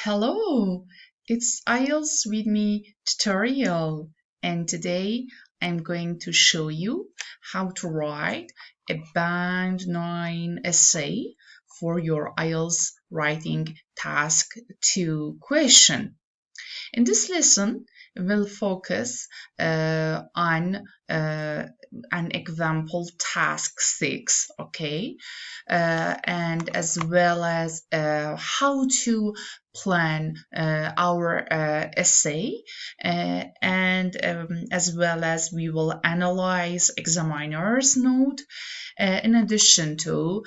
Hello, it's IELTS with me tutorial, and today I'm going to show you how to write a Band 9 essay for your IELTS writing task 2 question. In this lesson, we'll focus on an example task 6, okay? And as well as how to plan our essay, and as well as we will analyze examiner's note, in addition to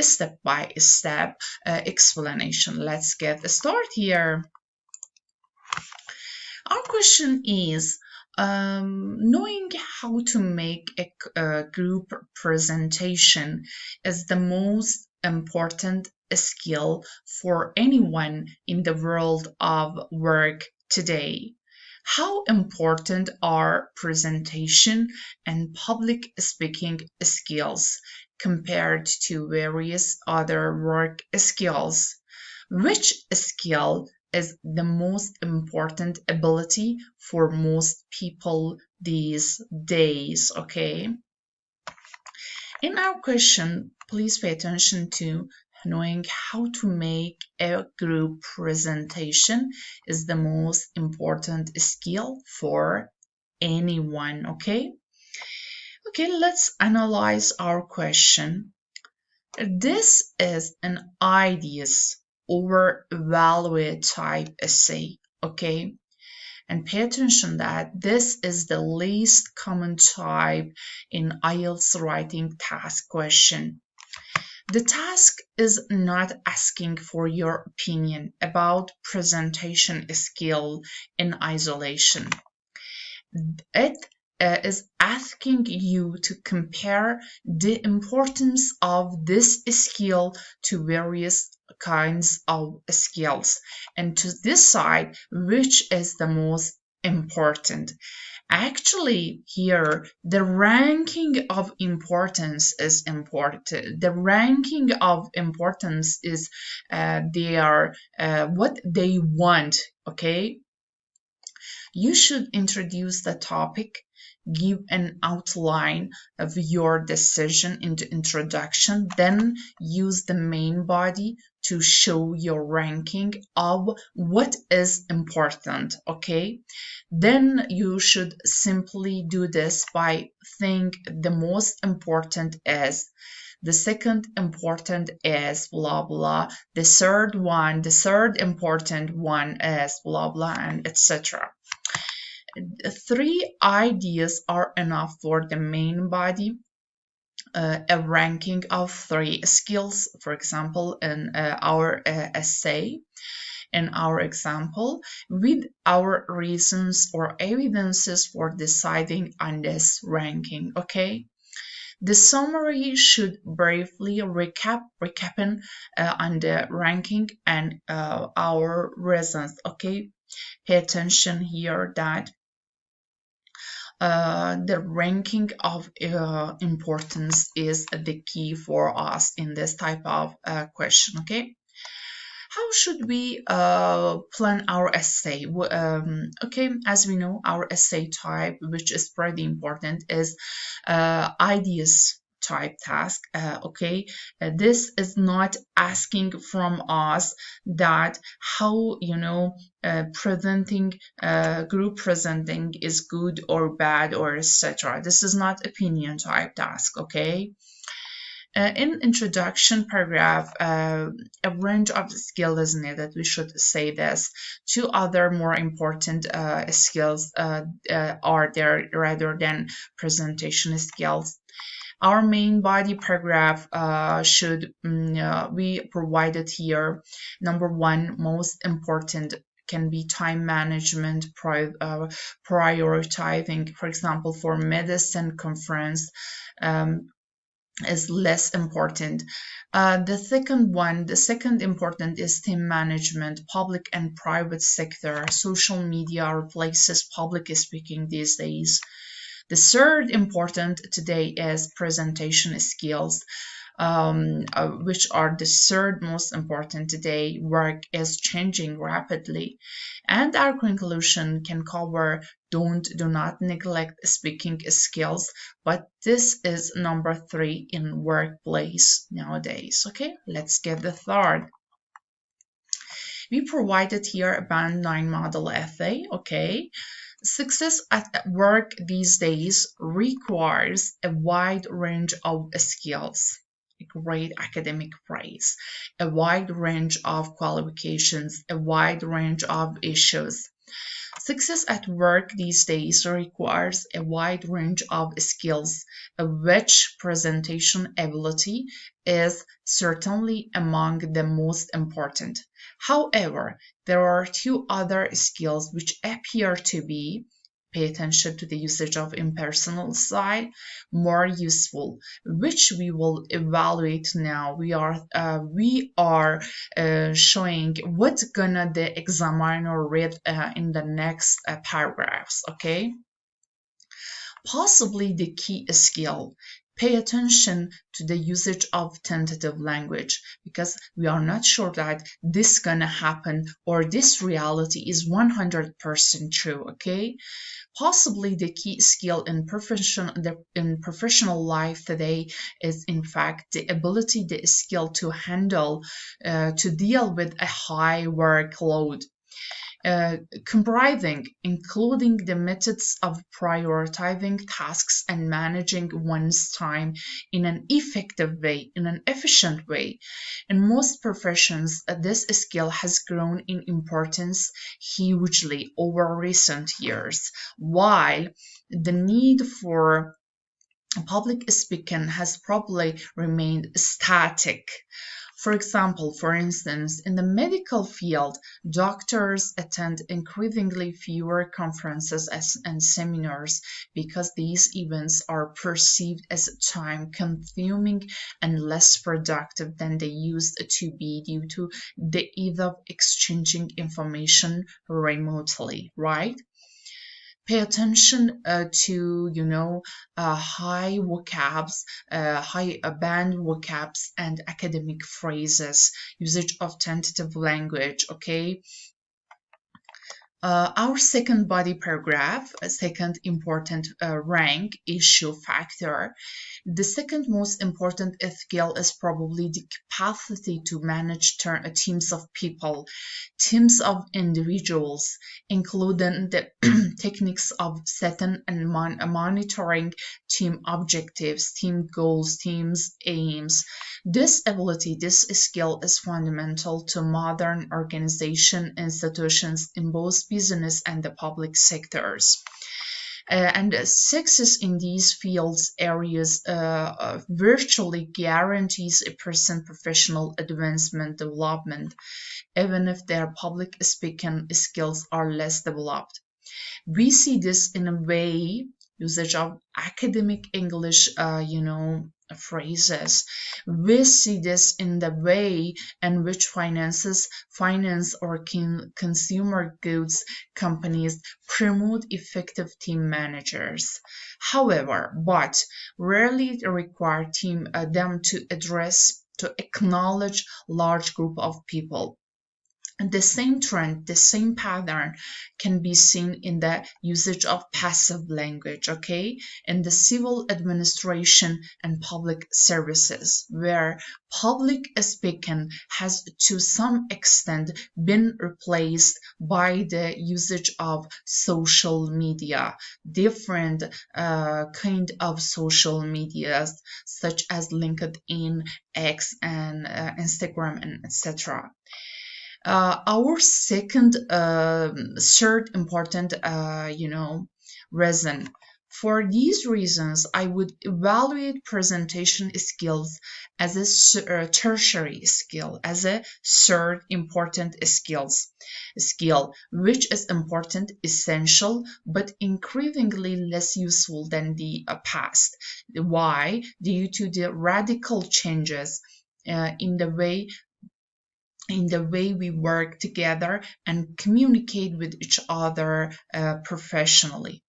step-by-step explanation. Let's get started here. Our question is, knowing how to make a group presentation is the most important skill for anyone in the world of work today. How important are presentation and public speaking skills compared to various other work skills? Which skill is the most important ability for most people these days? Okay. In our question, please pay attention to knowing how to make a group presentation is the most important skill for anyone. Okay. Okay, let's analyze our question. This is an ideas over evaluate type essay, okay? And pay attention that this is the least common type in IELTS writing task question. The task is not asking for your opinion about presentation skill in isolation. It is asking you to compare the importance of this skill to various kinds of skills and to decide which is the most important. Actually, here the ranking of importance is important. The ranking of importance is they are what they want, okay? You should introduce the topic, give an outline of your decision in the introduction, then use the main body to show your ranking of what is important, okay? Then you should simply do this by saying the most important is, the second important is blah blah, the third important one is blah blah, and etc. 3 ideas are enough for the main body. A ranking of 3 skills, for example, in our essay, in our example, with our reasons or evidences for deciding on this ranking, okay? The summary should briefly recapping on the ranking and our reasons, okay? Pay attention here that the ranking of importance is the key for us in this type of question, okay? How should we plan our essay? Okay, as we know, our essay type, which is pretty important, is ideas type task. Okay, this is not asking from us that how presenting group presenting is good or bad or etc. This is not opinion type task. Okay. In introduction paragraph, a range of skills is needed. We should say this. 2 other more important skills are there rather than presentation skills. Our main body paragraph should be provided here. Number 1, most important can be time management, prioritizing, for example, for medicine conference. Is less important. The second important is team management, public and private sector. Social media replaces public speaking these days. The third important today is presentation skills. which are the third most important today. Work is changing rapidly, and our conclusion can cover do not neglect speaking skills, but this is number 3 in workplace nowadays. Okay, let's get the third. We provided here a band 9 model essay. Okay, success at work these days requires a wide range of skills. A great academic phrase. A wide range of qualifications, a wide range of issues. Success at work these days requires a wide range of skills, which presentation ability is certainly among the most important. However, there are 2 other skills which appear to be pay attention to the usage of impersonal style more useful, which we will evaluate now. We are showing what's gonna the examiner read in the next paragraphs. Okay, possibly the key skill. Pay attention to the usage of tentative language, because we are not sure that this gonna happen or this reality is 100% true. Okay, possibly the key skill in professional life today is in fact the ability, the skill to handle, to deal with a high workload, including the methods of prioritizing tasks and managing one's time in an effective way, in an efficient way. In most professions, this skill has grown in importance hugely over recent years, while the need for public speaking has probably remained static. For instance, in the medical field, doctors attend increasingly fewer conferences and seminars because these events are perceived as time-consuming and less productive than they used to be due to the ease of exchanging information remotely, right? Pay attention to high vocabs, high band vocabs and academic phrases, usage of tentative language. Okay, our second body paragraph, a second important rank issue factor. The second most important skill is probably the capacity to manage teams of people, teams of individuals, including the techniques of setting and monitoring team objectives, team goals, teams aims. This ability, this skill is fundamental to modern organization institutions in both business and the public sectors. And success in these fields areas virtually guarantees a person professional advancement development, even if their public speaking skills are less developed. We see this in a way, usage of academic English, phrases. We see this in the way in which finance or consumer goods companies promote effective team managers. However, but rarely require them to acknowledge large group of people. And the same trend, the same pattern can be seen in the usage of passive language, okay, in the civil administration and public services, where public speaking has to some extent been replaced by the usage of social media, different kind of social medias such as LinkedIn, X, and Instagram, and etc. Our third important, reason. For these reasons, I would evaluate presentation skills as a tertiary skill, as a third important skill, which is important, essential, but increasingly less useful than the past. Why? Due to the radical changes in the way we work together and communicate with each other professionally.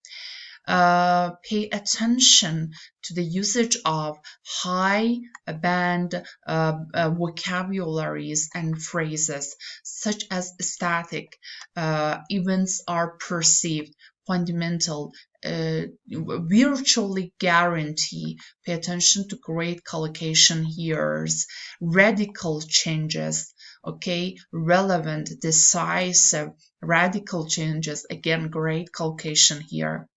Pay attention to the usage of high band vocabularies and phrases, such as static, events are perceived, fundamental, virtually guarantee. Pay attention to great collocation here, radical changes, okay, relevant, decisive, radical changes, again, great collocation here.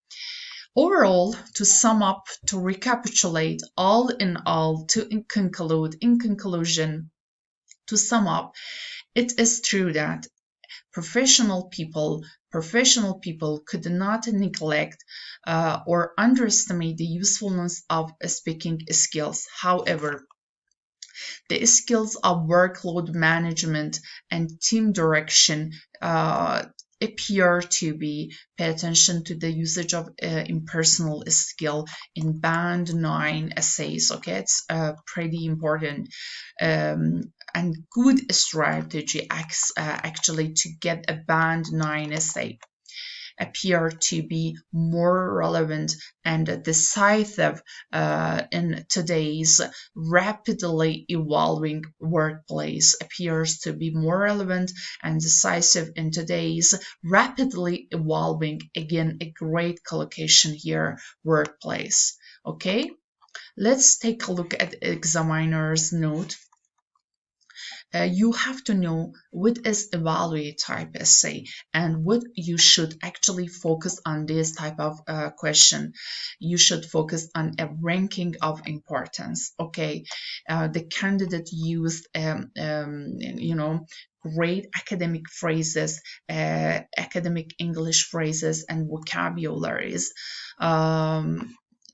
Overall, to sum up, to recapitulate, all in all, to conclude, in conclusion, to sum up, it is true that professional people could not neglect or underestimate the usefulness of speaking skills. However, the skills of workload management and team direction appear to be pay attention to the usage of impersonal skill in band 9 essays. Okay, it's pretty important and good strategy actually to get a band 9 essay appear to be more relevant and decisive in today's rapidly evolving workplace, appears to be more relevant and decisive in today's rapidly evolving, again, a great collocation here, workplace. Okay, let's take a look at examiner's note. You have to know what is evaluate type essay and what you should actually focus on this type of question. You should focus on a ranking of importance. Okay, the candidate used great academic phrases, academic English phrases and vocabularies.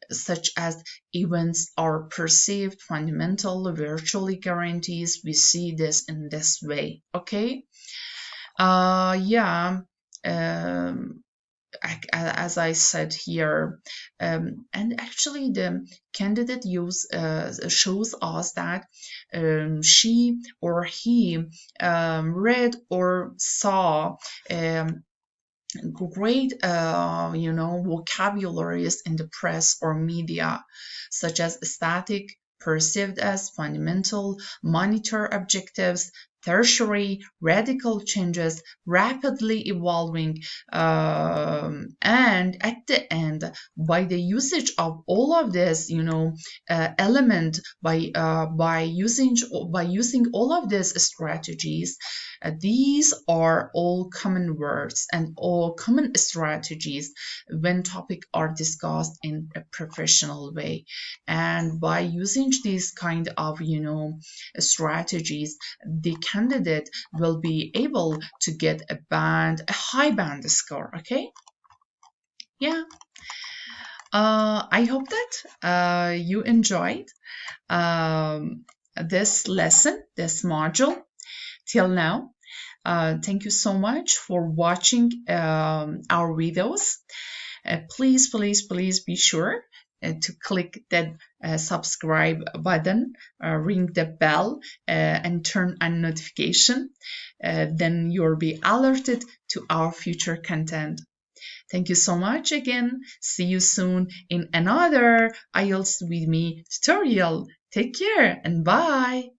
Such as events are perceived, fundamental, virtually guarantees. We see this in this way. Okay, yeah, as I said here, and actually the candidate shows us that she or he read or saw great vocabularies in the press or media, such as static, perceived as, fundamental, monitor objectives, tertiary, radical changes, rapidly evolving, and at the end, by the usage of all of this element, by using all of these strategies, these are all common words and all common strategies when topics are discussed in a professional way. And by using these kind of strategies, the candidate will be able to get a high band score. Okay, yeah. I hope that you enjoyed this lesson, this module till now. Thank you so much for watching our videos. Please be sure to click that subscribe button, ring the bell, and turn on notification. Then you'll be alerted to our future content. Thank you so much again. See you soon in another IELTS with me tutorial. Take care and bye.